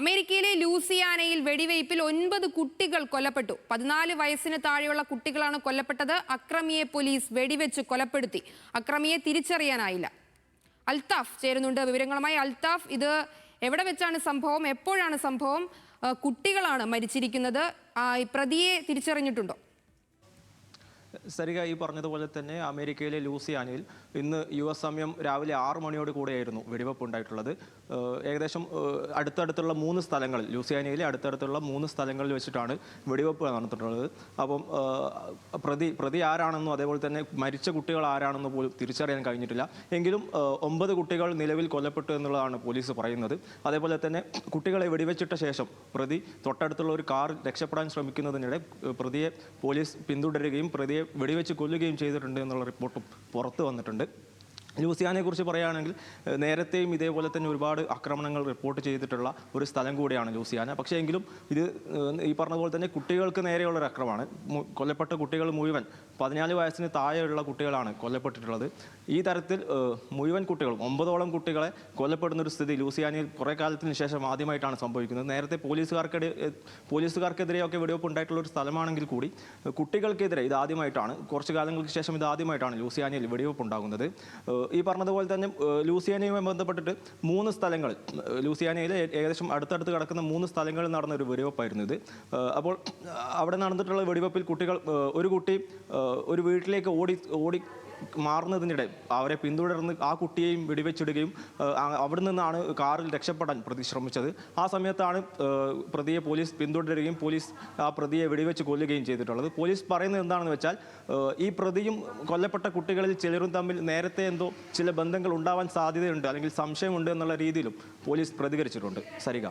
അമേരിക്കയിലെ ലൂസിയാനയിൽ വെടിവയ്പിൽ 9 കുട്ടികൾ കൊല്ലപ്പെട്ടു. 14 വയസ്സിന് താഴെയുള്ള കുട്ടികളാണ് കൊല്ലപ്പെട്ടത്. അക്രമിയെ പോലീസ് വെടിവെച്ച് കൊലപ്പെടുത്തി. അക്രമിയെ തിരിച്ചറിയാനായില്ല. അൽത്താഫ് ചേരുന്നുണ്ട് വിവരങ്ങളുമായി. അൽത്താഫ്, ഇത് എവിടെ വെച്ചാണ് സംഭവം? എപ്പോഴാണ് സംഭവം? കുട്ടികളാണ് മരിച്ചിരിക്കുന്നത്. പ്രതിയെ തിരിച്ചറിഞ്ഞിട്ടുണ്ടോ? സരിക ഈ പറഞ്ഞതുപോലെ തന്നെ അമേരിക്കയിലെ ലൂസിയാനയിൽ ഇന്ന് US സമയം രാവിലെ 6 മണിയോട് കൂടെയായിരുന്നു വെടിവെപ്പ് ഉണ്ടായിട്ടുള്ളത്. ഏകദേശം അടുത്തടുത്തുള്ള 3 സ്ഥലങ്ങളിൽ, ലൂസിയാനയിലെ അടുത്തടുത്തുള്ള 3 സ്ഥലങ്ങളിൽ വെച്ചിട്ടാണ് വെടിവെപ്പ് നടന്നിട്ടുള്ളത്. അപ്പം പ്രതി ആരാണെന്നോ അതേപോലെ തന്നെ മരിച്ച കുട്ടികൾ ആരാണെന്നോ പോലും തിരിച്ചറിയാൻ കഴിഞ്ഞിട്ടില്ല. എങ്കിലും 9 കുട്ടികൾ നിലവിൽ കൊല്ലപ്പെട്ടു എന്നുള്ളതാണ് പോലീസ് പറയുന്നത്. അതേപോലെ തന്നെ കുട്ടികളെ വെടിവെച്ചിട്ട ശേഷം പ്രതി തൊട്ടടുത്തുള്ള ഒരു കാർ രക്ഷപ്പെടാൻ ശ്രമിക്കുന്നതിനിടെ പ്രതിയെ പോലീസ് പിന്തുടരുകയും പ്രതിയെ വെടിവെച്ച് കൊല്ലുകയും ചെയ്തിട്ടുണ്ട് എന്നുള്ള റിപ്പോർട്ടും പുറത്തു വന്നിട്ടുണ്ട്. ലൂസിയാനയെക്കുറിച്ച് പറയുകയാണെങ്കിൽ നേരത്തെയും ഇതേപോലെ തന്നെ ഒരുപാട് ആക്രമണങ്ങൾ റിപ്പോർട്ട് ചെയ്തിട്ടുള്ള ഒരു സ്ഥലം കൂടിയാണ് ലൂസിയാന. പക്ഷേ എങ്കിലും ഇത് ഈ പറഞ്ഞ പോലെ തന്നെ കുട്ടികൾക്ക് നേരെയുള്ളൊരു അക്രമമാണ്. കൊല്ലപ്പെട്ട കുട്ടികൾ മുഴുവൻ 14 വയസ്സിന് താഴെയുള്ള കുട്ടികളാണ് കൊല്ലപ്പെട്ടിട്ടുള്ളത്. ഈ തരത്തിൽ മുഴുവൻ കുട്ടികളും 9ഓളം കുട്ടികളെ കൊല്ലപ്പെടുന്നൊരു സ്ഥിതി ലൂസിയാനയിൽ കുറേ കാലത്തിന് ശേഷം ആദ്യമായിട്ടാണ് സംഭവിക്കുന്നത്. നേരത്തെ പോലീസുകാർക്കെതിരെയൊക്കെ വെടിവെപ്പ് ഉണ്ടായിട്ടുള്ള ഒരു സ്ഥലമാണെങ്കിൽ കൂടി കുട്ടികൾക്കെതിരെ ഇതാദ്യമായിട്ടാണ്, കുറച്ച് കാലങ്ങൾക്ക് ശേഷം ഇതാദ്യമായിട്ടാണ് ലൂസിയാനയിൽ വെടിവെപ്പ് ഉണ്ടാകുന്നത്. ഈ പറഞ്ഞതുപോലെ തന്നെ ലൂസിയാനയുമായി ബന്ധപ്പെട്ടിട്ട് 3 സ്ഥലങ്ങളിൽ, ലൂസിയാനയിലെ ഏകദേശം അടുത്തടുത്ത് കിടക്കുന്ന 3 സ്ഥലങ്ങളിൽ നടന്ന ഒരു വെടിവെപ്പായിരുന്നു ഇത്. അപ്പോൾ അവിടെ നടന്നിട്ടുള്ള വെടിവെപ്പിൽ ഒരു കുട്ടി ഒരു വീട്ടിലേക്ക് ഓടി മാറുന്നതിനിടെ അവരെ പിന്തുടർന്ന് ആ കുട്ടിയെയും വെടിവെച്ചിടുകയും അവിടെ നിന്നാണ് കാറിൽ രക്ഷപ്പെടാൻ പ്രതി ശ്രമിച്ചത്. ആ സമയത്താണ് പ്രതിയെ പോലീസ് പിന്തുടരുകയും പോലീസ് ആ പ്രതിയെ വെടിവെച്ച് കൊല്ലുകയും ചെയ്തിട്ടുള്ളത്. പോലീസ് പറയുന്നത് എന്താണെന്ന് വെച്ചാൽ ഈ പ്രതിയും കൊല്ലപ്പെട്ട കുട്ടികളിൽ ചിലരും തമ്മിൽ നേരത്തെ എന്തോ ചില ബന്ധങ്ങൾ ഉണ്ടാവാൻ സാധ്യതയുണ്ട് അല്ലെങ്കിൽ സംശയമുണ്ട് എന്നുള്ള രീതിയിലും പോലീസ് പ്രതികരിച്ചിട്ടുണ്ട്. സരിക.